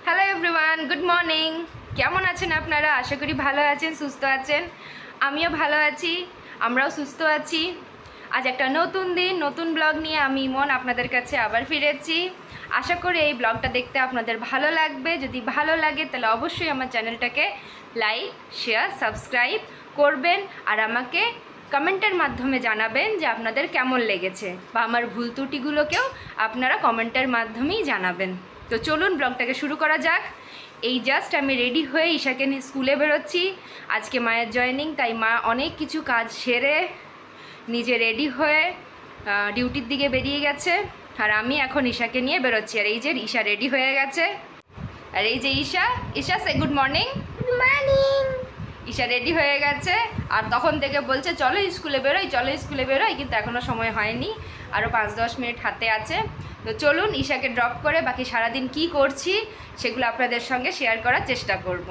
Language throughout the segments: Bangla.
Hello everyone, good morning. কেমন আছেন আপনারা? আশা করি ভালো আছেন, সুস্থ আছেন। আমিও ভালো আছি, আমরাও সুস্থ আছি। আজ একটা নতুন দিন, নতুন ব্লগ নিয়ে আমি ইমন আপনাদের কাছে আবার ফিরেছি। আশা করি এই ব্লগটা দেখতে আপনাদের ভালো লাগবে। যদি ভালো লাগে তাহলে অবশ্যই আমার চ্যানেলটাকে লাইক, শেয়ার, সাবস্ক্রাইব করবেন আর আমাকে কমেন্টের মাধ্যমে জানাবেন যে আপনাদের কেমন লেগেছে, বা আমার ভুল ত্রুটিগুলোকেও আপনারা কমেন্টের মাধ্যমেই জানাবেন। তো চলুন ব্লগটাকে শুরু করা যাক। এই জাস্ট আমি রেডি হয়ে ঈশাকে নিয়ে স্কুলে বেরোচ্ছি। আজকে মায়ের জয়েনিং, তাই মা অনেক কিছু কাজ সেরে নিজে রেডি হয়ে ডিউটির দিকে বেরিয়ে গেছে। আর আমি এখন ঈশাকে নিয়ে বেরোচ্ছি। আর এই যে ঈশা রেডি হয়ে গেছে। আর এই যে ঈশা, ঈশা সে good morning. Good morning. Isha ready হয়ে গেছে আর তখন থেকে বলছে চলো স্কুলে বেরোই, চলো স্কুলে বেরোই, কিন্তু এখনও সময় হয়নি, আরও 5-10 মিনিট হাতে আছে। তো চলুন ঈশাকে ড্রপ করে বাকি সারাদিন কি করছি সেগুলো আপনাদের সঙ্গে শেয়ার করার চেষ্টা করব।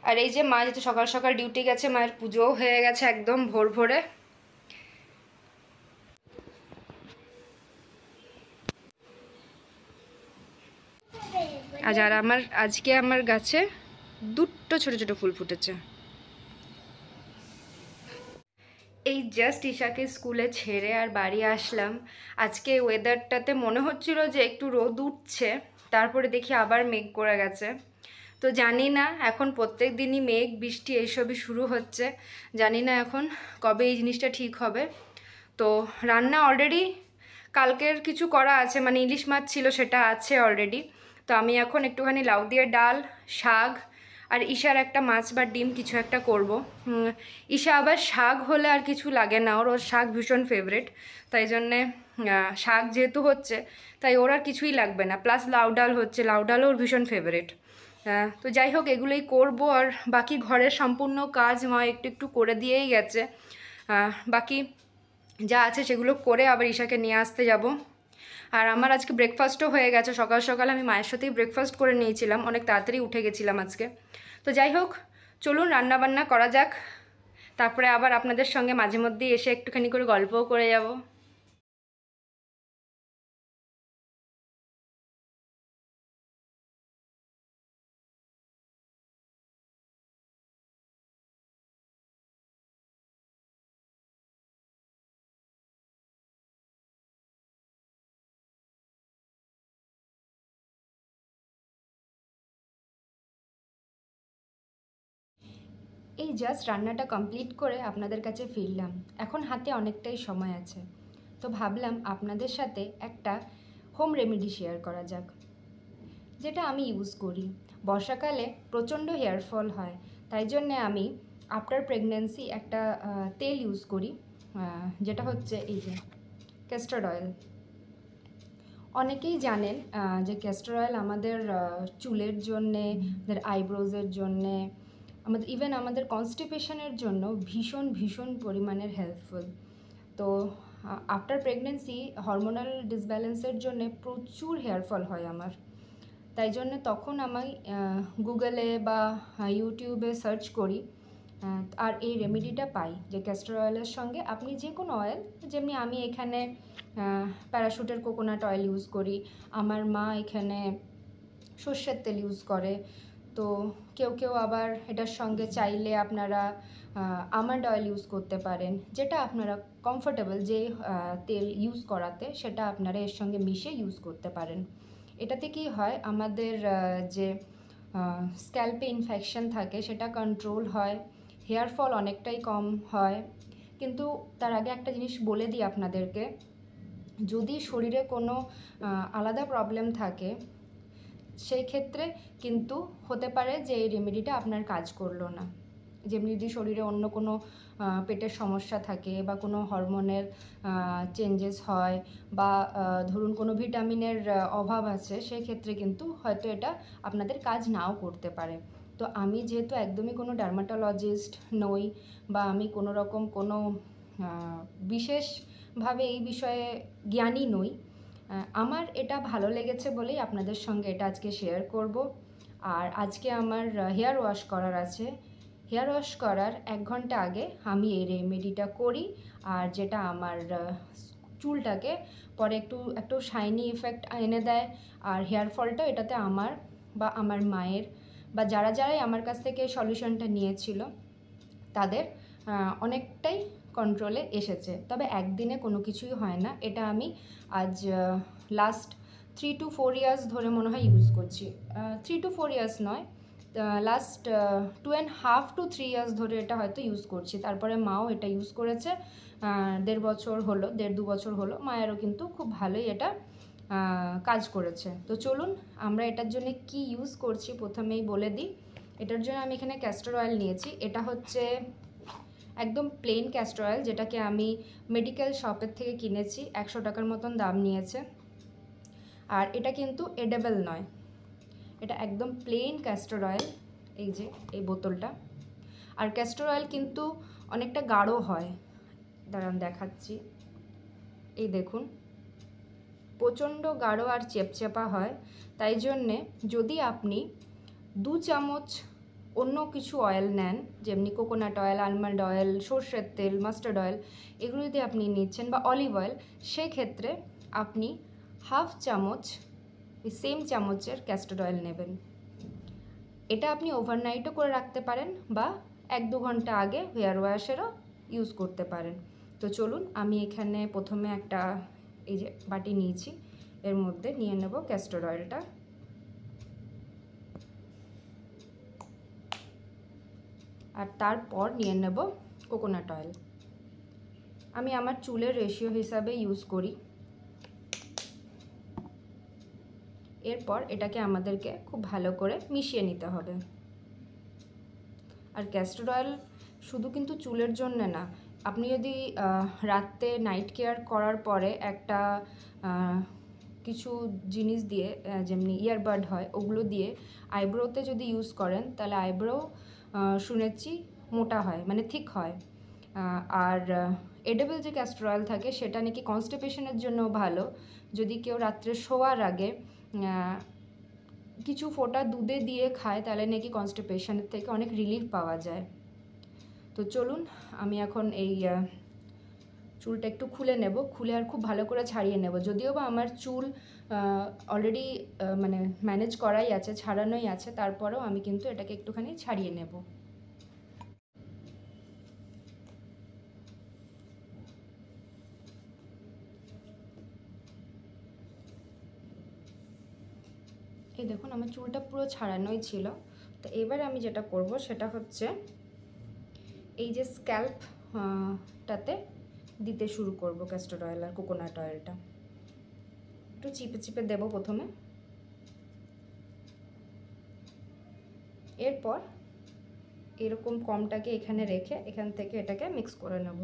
আর এই যে মা যেহেতু সকাল সকাল ডিউটি গেছে, মায়ের পুজোও হয়ে গেছে একদম ভোর ভোরে। আর আজকে আমার গাছে দুটো ছোট ছোট ফুল ফুটেছে। এই জাস্ট ঈশাকে স্কুলে ছেড়ে আর বাড়ি আসলাম। আজকে ওয়েদারটাতে মনে হচ্ছিল যে একটু রোদ উঠছে, তারপরে দেখি আবার মেঘ করে গেছে। তো জানি না, এখন প্রত্যেক দিনই মেঘ বৃষ্টি এইসবই শুরু হচ্ছে। জানি না এখন কবে এই জিনিসটা ঠিক হবে। তো রান্না অলরেডি কালকের কিছু করা আছে, মানে ইলিশ মাছ ছিল, সেটা আছে অলরেডি। তো আমি এখন একটুখানি লাউ দিয়ে ডাল, শাক আর ঈশার একটা মাছ বা ডিম কিছু একটা করব। ঈশা আবার শাক হলে আর কিছু লাগে না, ওর শাক ভীষণ ফেভারিট। তাই জন্যে শাক যেহেতু হচ্ছে, তাই ওর আর কিছুই লাগবে না। প্লাস লাউ ডাল হচ্ছে, লাউ ডালও ওর ভীষণ ফেভারিট। তো যাই হোক, এগুলোই করব। আর বাকি ঘরের সম্পূর্ণ কাজ মা একটু একটু করে দিয়েই গেছে। বাকি যা আছে সেগুলো করে আবার ঈশাকে নিয়ে আসতে যাব। আর আমার আজকে ব্রেকফাস্টও হয়ে গেছে। সকাল সকাল আমি মায়ের সাথেই ব্রেকফাস্ট করে নিয়েছিলাম, অনেক তাড়াতাড়ি উঠে গেছিলাম আজকে। তো যাই হোক, চলুন রান্নাবান্না করা যাক। তারপরে আবার আপনাদের সঙ্গে মাঝে মধ্যেই এসে একটুখানি করে গল্পও করে যাব। এই জাস্ট রান্নাটা কমপ্লিট করে আপনাদের কাছে ফিরলাম। এখন হাতে অনেকটাই সময় আছে, তো ভাবলাম আপনাদের সাথে একটা হোম রেমেডি শেয়ার করা যাক, যেটা আমি ইউজ করি। বর্ষাকালে প্রচণ্ড হেয়ার ফল হয়, তাই জন্যে আমি আফটার প্রেগন্যান্সি একটা তেল ইউজ করি, যেটা হচ্ছে এই যে ক্যাস্টার অয়েল। অনেকেই জানেন যে ক্যাস্টর অয়েল আমাদের চুলের জন্যে, আমাদের আইব্রোজের জন্যে, আমাদের ইভেন আমাদের কনস্টিপেশনের জন্য ভীষণ ভীষণ পরিমাণের হেল্পফুল। তো আফটার প্রেগনেন্সি হরমোনাল ডিসব্যালেন্সের জন্যে প্রচুর হেয়ার ফল হয় আমার। তাই জন্য তখন আমি গুগলে বা ইউটিউবে সার্চ করি, আর এই রেমেডিটা পাই যে ক্যাস্টর অয়েলের সঙ্গে আপনি যে কোনো অয়েল, যেমনি আমি এখানে প্যারাশুটের কোকোনাট অয়েল ইউজ করি, আমার মা এখানে সর্ষের তেল ইউজ করে। তো কেউ কেউ আবার এটার সঙ্গে চাইলে আপনারা আমন্ড অয়েল ইউজ করতে পারেন, যেটা আপনারা কমফোর্টেবল যে তেল ইউজ করাতে, সেটা আপনারা এর সঙ্গে মিশিয়ে ইউজ করতে পারেন। এটাতে কি হয়, আমাদের যে স্ক্যাল্পে ইনফেকশন থাকে সেটা কন্ট্রোল হয়, হেয়ার ফল অনেকটাই কম হয়। কিন্তু তার আগে একটা জিনিস বলে দিই আপনাদেরকে, যদি শরীরে কোনো আলাদা প্রবলেম থাকে, সেই ক্ষেত্রে কিন্তু হতে পারে যে এই রেমেডিটা আপনার কাজ করলো না। যেমনি যদি শরীরে অন্য কোনো পেটের সমস্যা থাকে, বা কোনো হরমোনের চেঞ্জেস হয়, বা ধরুন কোনো ভিটামিনের অভাব আছে, সেই ক্ষেত্রে কিন্তু হয়তো এটা আপনাদের কাজ নাও করতে পারে। তো আমি যেহেতু একদমই কোনো ডার্মাটোলজিস্ট নই, বা আমি কোনো রকম কোনো বিশেষভাবে এই বিষয়ে জ্ঞানী নই, আমার এটা ভালো লেগেছে বলেই আপনাদের সঙ্গে এটা আজকে শেয়ার করব। আর আজকে আমার হেয়ার ওয়াশ করার আছে। হেয়ার ওয়াশ করার 1 ঘন্টা আগে আমি এই রেমেডিটা করি, আর যেটা আমার চুলটাকে পরে একটু একটু শাইনি ইফেক্ট এনে দেয়। আর হেয়ার ফলটা এটাতে আমার বা আমার মায়ের বা যারাই আমার কাছ থেকে সলিউশনটা নিয়েছিল তাদের অনেকটাই কন্ট্রোলে এসেছে। তবে একদিনে কোনো কিছুই হয় না। এটা আমি আজ লাস্ট 3 to 4 ইয়ার্স ধরে মনে হয় ইউজ করছি। 3 to 4 ইয়ার্স নয়, লাস্ট 2.5 to 3 ইয়ার্স ধরে এটা হয়তো ইউজ করছি। তারপরে মাও এটা ইউজ করেছে, 1.5 বছর হলো। মায়েরও কিন্তু খুব ভালোই এটা কাজ করেছে। তো চলুন আমরা এটার জন্য কি ইউজ করছি প্রথমেই বলে দিই। এটার জন্য আমি এখানে ক্যাস্টর অয়েল নিয়েছি। এটা হচ্ছে একদম প্লেন ক্যাস্টর অয়েল, যেটাকে আমি মেডিকেল শপের থেকে কিনেছি। 100 টাকার মতন দাম নিয়েছে। আর এটা কিন্তু এডেবল নয়, এটা একদম প্লেন ক্যাস্টর অয়েল। এই যে এই বোতলটা। আর ক্যাস্টর অয়েল কিন্তু অনেকটা গাঢ় হয়, দাঁড়ান দেখাচ্ছি। এই দেখুন, প্রচণ্ড গাঢ় আর চেপচেপা হয়। তাই জন্যে যদি আপনি 2 চামচ অন্য কিছু অয়েল নেন, যেমনি কোকোনাট অয়েল, আলমন্ড অয়েল, সর্ষের তেল, মাস্টার্ড অয়েল, এগুলো যদি আপনি নিচ্ছেন বা অলিভ অয়েল, সেই ক্ষেত্রে আপনি 1/2 চামচ এই সেম চামচের ক্যাস্টর অয়েল নেবেন। এটা আপনি ওভারনাইটও করে রাখতে পারেন বা 1-2 ঘন্টা আগে হেয়ার ওয়াশেরও ইউজ করতে পারেন। তো চলুন আমি এখানে প্রথমে একটা এই যে বাটি নিয়েছি, এর মধ্যে নিয়ে নেব ক্যাস্টর অয়েলটা। আর তারপর নিয়ে নেব কোকোনাট অয়েল। আমি আমার চুলের রেশিও হিসাবে ইউজ করি। এরপর এটাকে আমাদেরকে খুব ভালো করে মিশিয়ে নিতে হবে। আর ক্যাস্টর অয়েল শুধু কিন্তু চুলের জন্য না, আপনি যদি রাতে নাইট কেয়ার করার পরে একটা কিছু জিনিস দিয়ে, যেমনি ইয়ারবাড হয়, ওগুলো দিয়ে আইব্রোতে যদি ইউজ করেন তাহলে আইব্রো শুনেছি মোটা হয়, মানে থিক হয়। আর এডেবল যে ক্যাস্টর অয়েল থাকে সেটা নাকি কনস্টিপেশনের জন্য ভালো। যদি কেউ রাত্রে শোয়ার আগে কিছু ফোঁটা দুধে দিয়ে খায় তাহলে নাকি কনস্টিপেশনের থেকে অনেক রিলিফ পাওয়া যায়। তো চলুন আমি এখন এই চুলটা একটু খুলে নেব, খুলে আর খুব ভালো করে ছাড়িয়ে নেব। যদিও বা আমার চুল অলরেডি মানে ম্যানেজ করাই আছে, ছাড়ানোই আছে, তারপরেও আমি কিন্তু এটাকে একটুখানি ছাড়িয়ে নেব। এই দেখুন আমার চুলটা পুরো ছাড়ানোই ছিল। তো এবার আমি যেটা করব সেটা হচ্ছে এই যে স্ক্যাল্পটাতে দিতে শুরু করব ক্যাস্টর অয়েল আর কোকোনাট অয়েলটা। একটু চিপে চিপে দেবো প্রথমে। এরপর এরকম কমটাকে এখানে রেখে এখান থেকে এটাকে মিক্স করে নেব।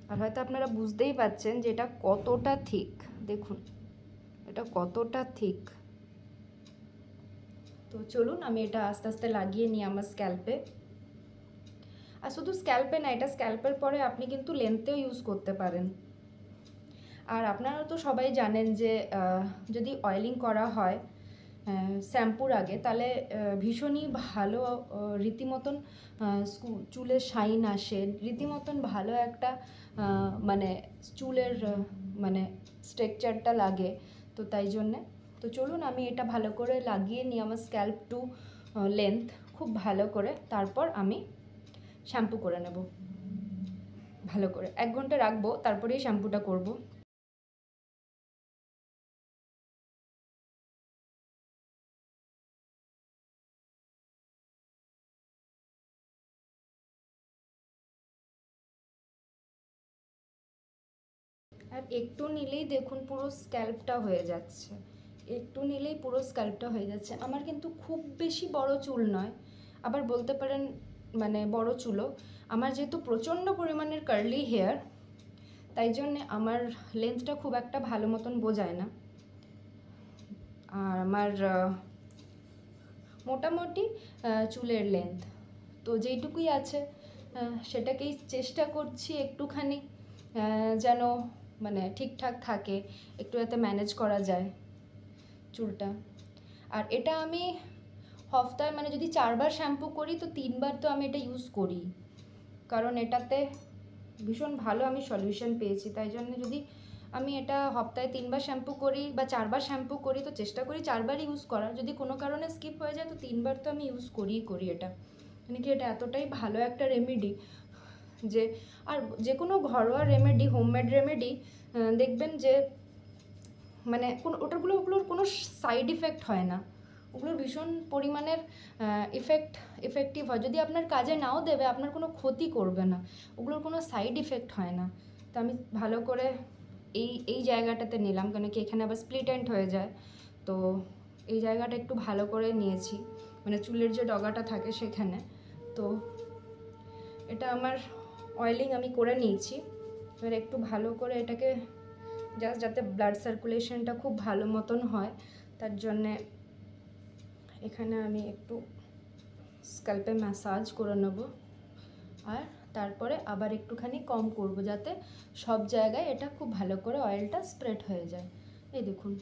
আর হয়তো আপনারা বুঝতেই পাচ্ছেন যে এটা কতটা থিক। দেখুন এটা কতটা থিক। তো চলুন আমি এটা আস্তে আস্তে লাগিয়ে নিই আমার স্ক্যাল্পে। আর শুধু স্ক্যাল্পে না, এটা স্ক্যাল্পের পরে আপনি কিন্তু লেন্থেও ইউজ করতে পারেন। আর আপনারা তো সবাই জানেন যে যদি অয়েলিং করা হয় শ্যাম্পুর আগে, তাহলে ভীষণই ভালো রীতিমতন চুলের শাইন আসে, রীতিমতন ভালো একটা মানে চুলের মানে স্ট্রাকচারটা লাগে। তো তাই জন্যে তো চলুন আমি এটা ভালো করে লাগিয়ে নিই আমার স্ক্যাল্প টু লেন্থ খুব ভালো করে। তারপর আমি শ্যাম্পু করে নেব ভালো করে। 1 ঘন্টা রাখবো, তারপরেই শ্যাম্পুটা করব। আর একটু নিলেই দেখুন পুরো স্ক্যাল্পটা হয়ে যাচ্ছে, একটু নিলেই পুরো স্ক্যাল্পটা হয়ে যাচ্ছে। আমার কিন্তু খুব বেশি বড় চুল নয়, আবার বলতে পারেন মানে বড় চুলও। আমার যেহেতু প্রচণ্ড পরিমাণের কার্লি হেয়ার, তাই জন্যে আমার লেন্থটা খুব একটা ভালো মতন বোঝায় না। আর আমার মোটামুটি চুলের লেন্থ তো যেইটুকুই আছে, সেটাকেই চেষ্টা করছি একটুখানি যেন মানে ঠিকঠাক থাকে, একটু যাতে ম্যানেজ করা যায় চুলটা। আর এটা আমি হপ্তায় মানে যদি 4 বার শ্যাম্পু করি তো 3 বার তো আমি এটা ইউজ করি, কারণ এটাতে ভীষণ ভালো আমি সলিউশন পেয়েছি। তাই জন্য যদি আমি এটা সপ্তাহে 3বার শ্যাম্পু করি বা 4বার শ্যাম্পু করি, তো চেষ্টা করি 4বার ইউজ করার। যদি কোনো কারণে স্কিপ হয়ে যায় তো 3বার তো আমি ইউজ করি এটা। মানে কি এটা এতটাই ভালো একটা রেমেডি যে, আর যে কোনো ঘরোয়া রেমেডি, হোমমেড রেমেডি দেখবেন যে মানে ওগুলোর কোনো সাইড ইফেক্ট হয় না। ওগুলোর ভীষণ পরিমাণের এফেক্টিভ হয়। যদি আপনার কাজে নাও দেবে, আপনার কোনো ক্ষতি করবে না, ওগুলোর কোনো সাইড ইফেক্ট হয় না। তো আমি ভালো করে এই জায়গাটাতে নিলাম, কেন কি এখানে আবার স্প্লিট এন্ড হয়ে যায়। তো এই জায়গাটা একটু ভালো করে নিয়েছি, মানে চুলের যে ডগাটা থাকে সেখানে। তো এটা আমার অয়েলিং আমি করে নিয়েছি। এবার একটু ভালো করে এটাকে জাস্ট যাতে ব্লাড সার্কুলেশনটা খুব ভালো মতন হয়, তার জন্যে এখানে আমি একটু স্ক্যাল্পে ম্যাসাজ করে নেব। আর তারপরে আবার একটুখানি কম করব, যাতে সব জায়গায় এটা খুব ভালো করে অয়েলটা স্প্রেড হয়ে যায়। এই দেখুন।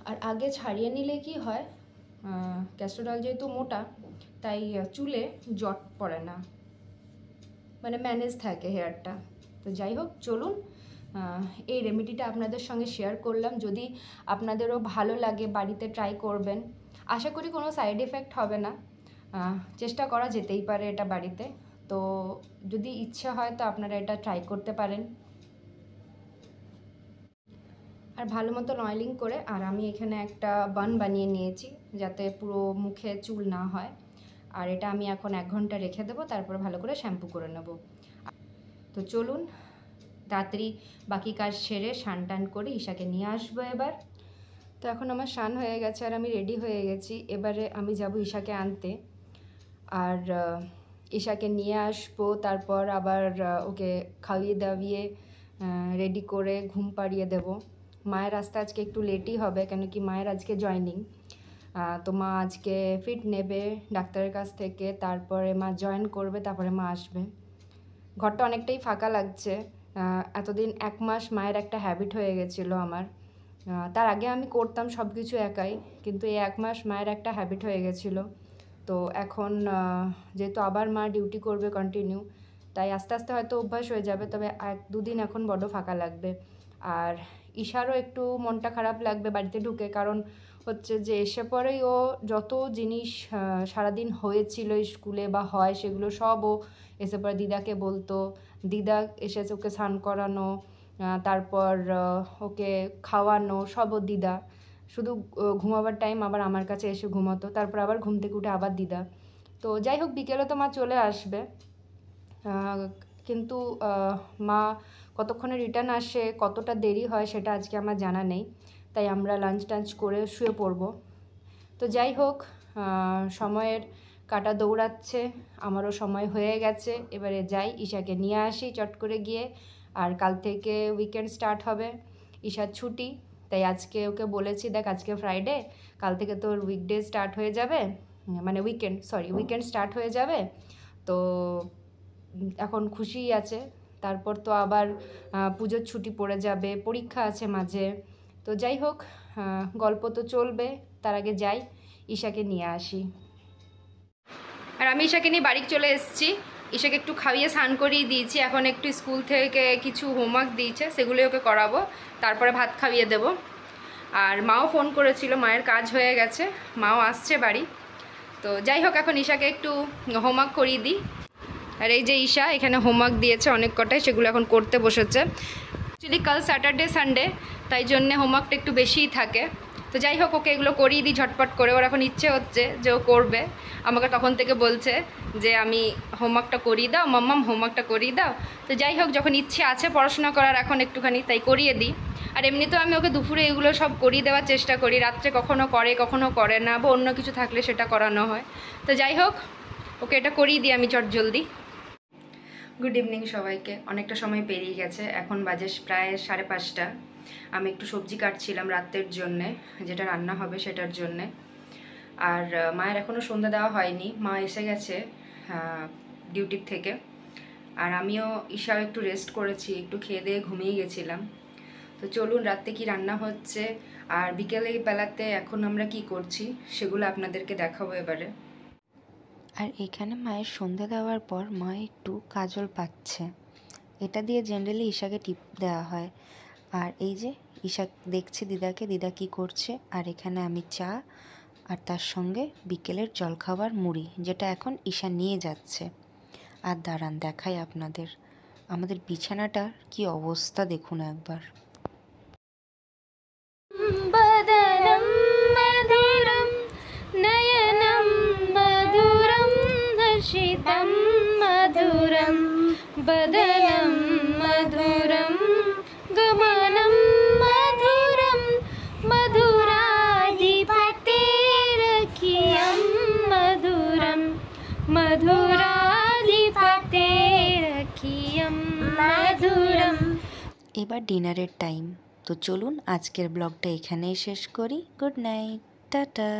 আর আগে ছাড়িয়ে নিলে কি হয়, ক্যাস্টর অয়েল যেহেতু মোটা, তাই চুলে জট পড়ে না, মানে ম্যানেজ থাকে হেয়ারটা। তো যাই হোক, চলুন এই রেমেডিটা আপনাদের সঙ্গে শেয়ার করলাম। যদি আপনাদেরও ভালো লাগে বাড়িতে ট্রাই করবেন। আশা করি কোনো সাইড এফেক্ট হবে না, চেষ্টা করা যেতেই পারে এটা বাড়িতে। তো যদি ইচ্ছা হয় তো আপনারা এটা ট্রাই করতে পারেন। আর ভালো মতন অয়েলিং করে, আর আমি এখানে একটা বান বানিয়ে নিয়েছি যাতে পুরো মুখে চুল না হয়। আর এটা আমি এখন 1 ঘন্টা রেখে দেবো, তারপর ভালো করে শ্যাম্পু করে নেব। তো চলুন তাড়াতাড়ি বাকি কাজ সেরে স্নান টান করে ঈশাকে নিয়ে আসবো এবার। তো এখন আমার স্নান হয়ে গেছে আর আমি রেডি হয়ে গেছি। এবারে আমি যাব ঈশাকে আনতে, আর ঈশাকে নিয়ে আসবো। তারপর আবার ওকে খাইয়ে দাইয়ে রেডি করে ঘুম পাড়িয়ে দেব। মায়ের আসতে আজকে একটু লেটই হবে, কেন কি মায়ের আজকে জয়েনিং। তো মা আজকে ফিট নেবে ডাক্তারের কাছ থেকে, তারপরে মা জয়েন করবে, তারপরে মা আসবে। ঘরটা অনেকটাই ফাঁকা লাগছে। এতদিন 1 মাস মায়ের একটা হ্যাবিট হয়ে গেছিলো আমার। তার আগে আমি করতাম সব কিছু একাই, কিন্তু এই 1 মাস মায়ের একটা হ্যাবিট হয়ে গেছিলো। তো এখন যেহেতু আবার মা ডিউটি করবে কন্টিনিউ, তাই আস্তে আস্তে হয়তো অভ্যাস হয়ে যাবে, তবে 1-2 দিন এখন বড্ড ফাঁকা লাগবে। আর ঈশারও একটু মনটা খারাপ লাগবে বাড়িতে ঢুকে, কারণ হচ্ছে যে এসে পরেই ও যত জিনিস সারাদিন হয়েছিল স্কুলে বা হয়, সেগুলো সব ও এসে পরে দিদাকে বলতো। দিদা এসেছে ওকে স্নান করানো, তারপর ওকে খাওয়ানো, সব ও দিদা। শুধু ঘুমাবার টাইম আবার আমার কাছে এসে ঘুমাতো, তারপর আবার ঘুম থেকে উঠে আবার দিদা। তো যাই হোক, বিকেলে তো মা চলে আসবে, কিন্তু মা কতক্ষণে রিটার্ন আসে, কতটা দেরি হয় সেটা আজকে আমার জানা নেই। তাই আমরা লাঞ্চ টাঞ্চ করে শুয়ে পড়ব। তো যাই হোক, সময়ের কাঁটা দৌড়াচ্ছে, আমারও সময় হয়ে গেছে। এবারে যাই, ঈশাকে নিয়ে আসি চট করে গিয়ে। আর কাল থেকে উইকেন্ড স্টার্ট হবে, ঈশার ছুটি। তাই আজকে ওকে বলেছি, দেখ আজকে ফ্রাইডে, কাল থেকে তোর উইকডে স্টার্ট হয়ে যাবে, মানে উইকেন্ড স্টার্ট হয়ে যাবে। তো এখন খুশিই আছে। তারপর তো আবার পুজোর ছুটি পড়ে যাবে, পরীক্ষা আছে মাঝে। তো যাই হোক, গল্প তো চলবে, তার আগে যাই ঈশাকে নিয়ে আসি। আর আমি ঈশাকে নিয়ে বাড়ি চলে এসেছি। ঈশাকে একটু খাইয়ে স্নান করিয়ে দিয়েছি, এখন একটু স্কুল থেকে কিছু হোমওয়ার্ক দিয়েছে, সেগুলোই ওকে করাবো, তারপরে ভাত খাইয়ে দেবো। আর মাও ফোন করেছিল, মায়ের কাজ হয়ে গেছে, মাও আসছে বাড়ি। তো যাই হোক, এখন ঈশাকে একটু হোমওয়ার্ক করিয়ে দিই। আর এই যে ঈশা এখানে হোমওয়ার্ক দিয়েছে অনেক কটাই, সেগুলো এখন করতে বসেছে। অ্যাকচুয়ালি কাল স্যাটারডে সানডে, তাই জন্যে হোমওয়ার্কটা একটু বেশিই থাকে। তো যাই হোক, ওকে এগুলো করিয়ে দিই ঝটপট করে। ওর এখন ইচ্ছে হচ্ছে যে ও করবে, আমাকে তখন থেকে বলছে যে আমি হোমওয়ার্কটা করিয়ে দাও মাম্মাম, হোমওয়ার্কটা করিয়ে দাও। তো যাই হোক, যখন ইচ্ছে আছে পড়াশোনা করার এখন একটুখানি, তাই করিয়ে দিই। আর এমনিতেও আমি ওকে দুপুরে এগুলো সব করিয়ে দেওয়ার চেষ্টা করি, রাত্রে কখনো করে কখনো করে না, বা অন্য কিছু থাকলে সেটা করানো হয়। তো যাই হোক, ওকে এটা করিয়ে দিই আমি চট জলদি। গুড ইভিনিং সবাইকে। অনেকটা সময় পেরিয়ে গেছে, এখন বাজে প্রায় 5:30। আমি একটু সবজি কাটছিলাম রাতের জন্যে, যেটা রান্না হবে সেটার জন্যে। আর মায়ের এখনও সন্ধ্যা দেওয়া হয়নি, মা এসে গেছে ডিউটির থেকে। আর আমিও ঈশাও একটু রেস্ট করেছি, একটু খেয়ে দিয়ে ঘুমিয়ে গেছিলাম। তো চলুন রাতে কি রান্না হচ্ছে আর বিকেলে বেলাতে এখন আমরা কি করছি সেগুলো আপনাদেরকে দেখাবো এবারে। আর এখানে মায়ের সন্ধে দেওয়ার পর মা একটু কাজল পাচ্ছে, এটা দিয়ে জেনারেলি ঈশাকে টিপ দেওয়া হয়। আর এই যে ঈশা দেখছে দিদাকে, দিদা কি করছে। আর এখানে আমি চা আর তার সঙ্গে বিকেলের জলখাবার মুড়ি, যেটা এখন ঈশা নিয়ে যাচ্ছে। আর দাঁড়ান দেখাই আপনাদের আমাদের বিছানাটার কি অবস্থা দেখুন একবার। বদনম মধুরম নয়নম মধুরম হর্ষিতম মধুরম বদনম মধুরম গমনম মধুরম মধুরাধিপতেরখিয়ম মধুরম মধুরাধিপতেরখিয়ম মধুরম। এবার ডিনারের টাইম, তো চলুন আজকের ব্লগটা এখানেই শেষ করি। Good night, tata.